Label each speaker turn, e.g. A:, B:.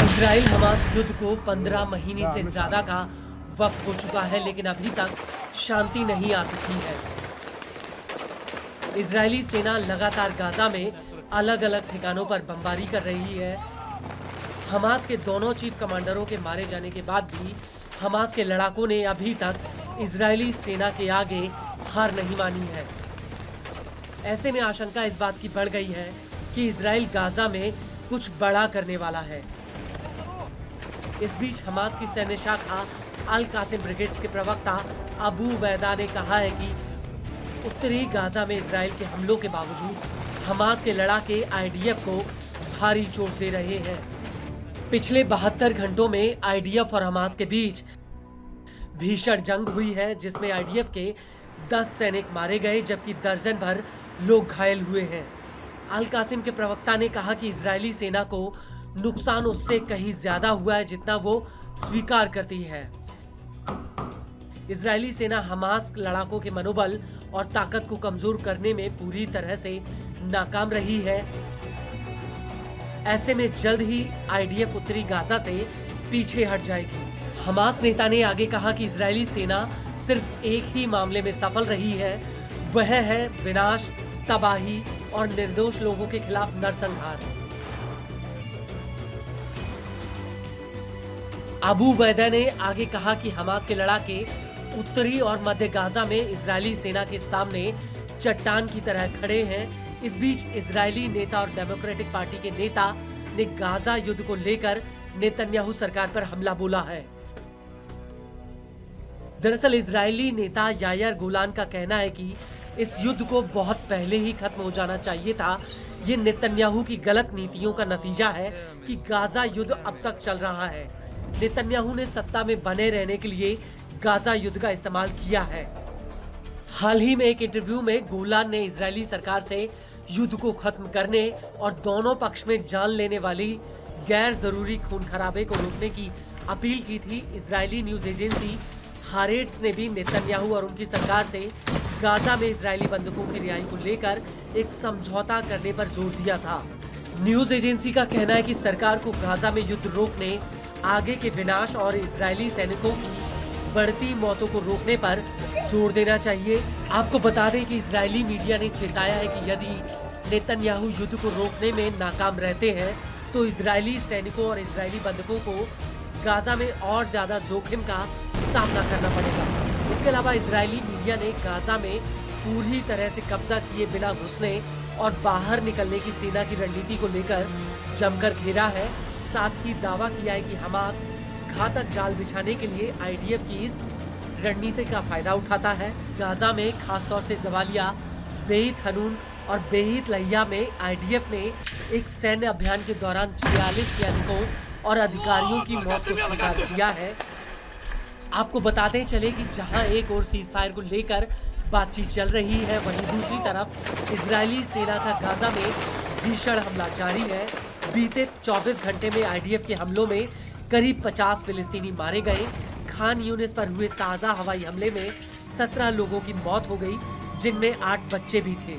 A: Israel Hamas युद्ध को 15 महीने से ज्यादा का वक्त हो चुका है, लेकिन अभी तक शांति नहीं आ सकी है। इजरायली सेना लगातार गाजा में अलग अलग ठिकानों पर बमबारी कर रही है। हमास के दोनों चीफ कमांडरों के मारे जाने के बाद भी हमास के लड़ाकों ने अभी तक इजरायली सेना के आगे हार नहीं मानी है। ऐसे में आशंका इस बात की बढ़ गई है कि इजराइल गाजा में कुछ बड़ा करने वाला है। इस बीच हमास की सैन्य शाखा अल कासिम ब्रिगेड्स के प्रवक्ता अबू उबैदा ने कहा है कि उत्तरी गाजा में इजराइल के हमलों के बावजूद हमास के लड़ाके आईडीएफ को भारी चोट दे रहे हैं। पिछले 72 घंटों में आईडीएफ और हमास के बीच भीषण जंग हुई है, जिसमें आईडीएफ के 10 सैनिक मारे गए जबकि दर्जन भर लोग घायल हुए हैं। अल कासिम के प्रवक्ता ने कहा कि इजरायली सेना को नुकसान उससे कहीं ज्यादा हुआ है जितना वो स्वीकार करती है। इजरायली सेना हमास लड़ाकों के मनोबल और ताकत को कमजोर करने में पूरी तरह से नाकाम रही है। ऐसे में जल्द ही आईडीएफ उत्तरी गाजा से पीछे हट जाएगी। हमास नेता ने आगे कहा कि इजरायली सेना सिर्फ एक ही मामले में सफल रही है, वह है विनाश, तबाही और निर्दोष लोगों के खिलाफ नरसंहार। अबू उबैदा ने आगे कहा कि हमास के लड़ाके उत्तरी और मध्य गाजा में इजरायली सेना के सामने चट्टान की तरह खड़े हैं। इस बीच इजरायली नेता और डेमोक्रेटिक पार्टी के नेता ने गाजा युद्ध को लेकर नेतन्याहू सरकार पर हमला बोला है। दरअसल इजरायली नेता यायर गोलान का कहना है कि इस युद्ध को बहुत पहले ही खत्म हो जाना चाहिए था। ये नेतन्याहू की गलत नीतियों का नतीजा है कि गाजा युद्ध अब तक चल रहा है। नेतन्याहू ने सत्ता में बने रहने के लिए गाजा युद्ध का इस्तेमाल किया है। हाल ही में एक इंटरव्यू में गोलान ने इजरायली सरकार से युद्ध को खत्म करने और दोनों पक्ष में जान लेने वाली गैर जरूरी खून खराबे को रोकने की अपील की थी। इजरायली न्यूज एजेंसी हारेट्स ने भी नेतन्याहू और उनकी सरकार से गाजा में इजरायली बंधकों की रिहाई को लेकर एक समझौता करने पर जोर दिया था। न्यूज एजेंसी का कहना है कि सरकार को गाजा में युद्ध रोकने, आगे के विनाश और इजरायली सैनिकों की बढ़ती मौतों को रोकने पर जोर देना चाहिए। आपको बता दें कि इजरायली मीडिया ने चेताया है कि यदि नेतन्याहू युद्ध को रोकने में नाकाम रहते हैं तो इजरायली सैनिकों और इजरायली बंधकों को गाजा में और ज्यादा जोखिम का सामना करना पड़ेगा। इसके अलावा इजरायली मीडिया ने गाजा में पूरी तरह से कब्जा किए बिना घुसने और बाहर निकलने की सेना की रणनीति को लेकर जमकर घेरा है। साथ ही दावा किया है कि हमास घातक जाल बिछाने के लिए आईडीएफ की इस रणनीति का फायदा उठाता है। गाजा में खासतौर से जवालिया, बेइत हनून और बेइत लहिया में आईडीएफ ने एक सैन्य अभियान के दौरान 46 सैनिकों और अधिकारियों की मौत को स्वीकार किया है। आपको बताते चले कि जहां एक ओर सीज फायर को लेकर बातचीत चल रही है, वहीं दूसरी तरफ इजरायली सेना का गाजा में भीषण हमला जारी है। बीते 24 घंटे में आईडीएफ के हमलों में करीब 50 फिलिस्तीनी मारे गए। खान यूनिस पर हुए ताजा हवाई हमले में 17 लोगों की मौत हो गई, जिनमें 8 बच्चे भी थे।